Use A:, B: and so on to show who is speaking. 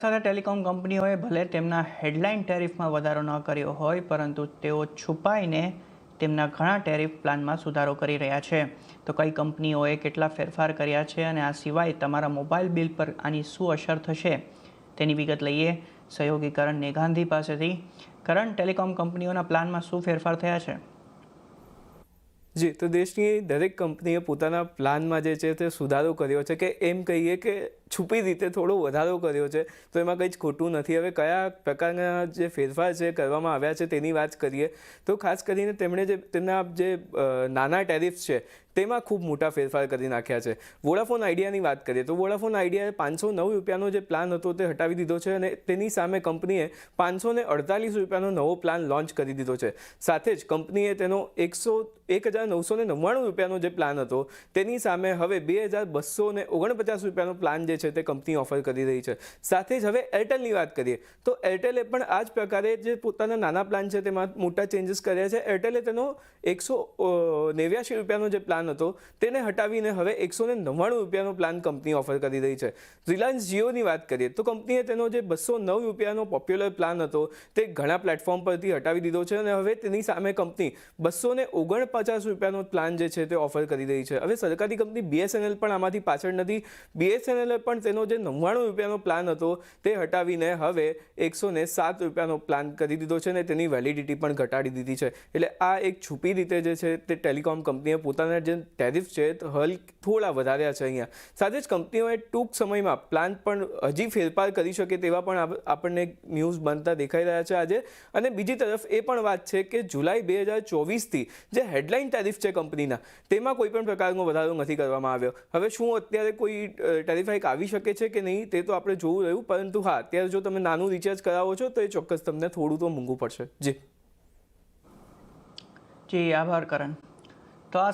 A: સાથે ટેલિકોમ કંપનીઓએ ભલે તેમના હેડલાઇન ટેરિફમાં વધારો ન કર્યો હોય, પરંતુ તેઓ છુપાઈને તેમના ઘણા ટેરિફ પ્લાનમાં સુધારો કરી રહ્યા છે. તો કઈ કંપનીઓએ કેટલા ફેરફાર કર્યા છે અને આ સિવાય તમારા મોબાઈલ બિલ પર આની શું અસર થશે તેની વિગત લઈએ સહયોગી કરણ નેગાંધી પાસેથી. કરણ, ટેલિકોમ કંપનીઓના પ્લાનમાં શું ફેરફાર થયા છે?
B: જી, તો દેશની દરેક કંપનીએ પોતાના પ્લાનમાં જે છે તે સુધારો કર્યો છે, કે એમ કહીએ કે છુપી રીતે થોડો વધારો કર્યો છે. તો એમાં કંઈ જ ખોટું નથી. હવે કયા પ્રકારના જે ફેરફાર છે કરવામાં આવ્યા છે તેની વાત કરીએ તો ખાસ કરીને તેમણે તેમના જે નાના ટેરિફ્સ છે તેમાં ખૂબ મોટા ફેરફાર કરી નાખ્યા છે. વોડાફોન આઈડિયાની વાત કરીએ તો વોડાફોન આઈડિયાએ ₹509 જે પ્લાન હતો તે હટાવી દીધો છે અને તેની સામે કંપનીએ ₹548 નવો પ્લાન લોન્ચ કરી દીધો છે. સાથે જ કંપનીએ તેનો ₹1,999 જે પ્લાન હતો તેની સામે હવે ₹2,249 પ્લાન જે છે તે કંપની ઓફર કરી રહી છે. સાથે જ હવે એરટેલની વાત કરીએ તો એરટેલે પણ આ જ પ્રકારે જે પોતાના નાના પ્લાન છે તેમાં મોટા ચેન્જીસ કર્યા છે. એરટેલે તેનો ₹189 જે પ્લાન હતો તેને હટાવીને હવે ₹199 પ્લાન કંપની ઓફર કરી રહી છે. રિલાયન્સ જીઓની વાત કરીએ તો કંપનીએ તેનો જે ₹209 પોપ્યુલર પ્લાન હતો તે ઘણા પ્લેટફોર્મ પરથી હટાવી દીધો છે અને હવે તેની સામે કંપની ₹249 પ્લાન જે છે તે ઓફર કરી રહી છે. હવે સરકારી કંપની BSNL પણ આમાંથી પાછળ નથી. BSNL પણ તેનો જે ₹99 પ્લાન હતો તે હટાવીને હવે ₹107 પ્લાન કરી દીધો છે અને તેની વેલિડિટી પણ ઘટાડી દીધી છે. એટલે આ એક છુપી રીતે જે છે તે ટેલિકોમ કંપનીએ પોતાના જે ટેરિફ છે થોડા વધાર્યા છે અહીંયા. સાથે જ કંપનીઓએ ટૂંક સમયમાં પ્લાન પણ હજી ફેરફાર કરી શકે તેવા પણ આપણને ન્યૂઝ બનતા દેખાઈ રહ્યા છે આજે. અને બીજી તરફ એ પણ વાત છે કે જુલાઈ 2024થી જે હેડલાઇન ટેરિફ છે કંપનીના તેમાં કોઈ પણ પ્રકારનો વધારો નથી કરવામાં આવ્યો. હવે શું અત્યારે કોઈ ટેરિફ હાઇક આવી શકે છે કે નહીં તે તો આપણે જોવું રહ્યું, પરંતુ હા, અત્યારે જો તમે નાનું રિચાર્જ કરાવો છો તો એ ચોક્કસ તમને થોડું તો મોંઘું પડશે. જી,
A: આભાર કરણ. તો આ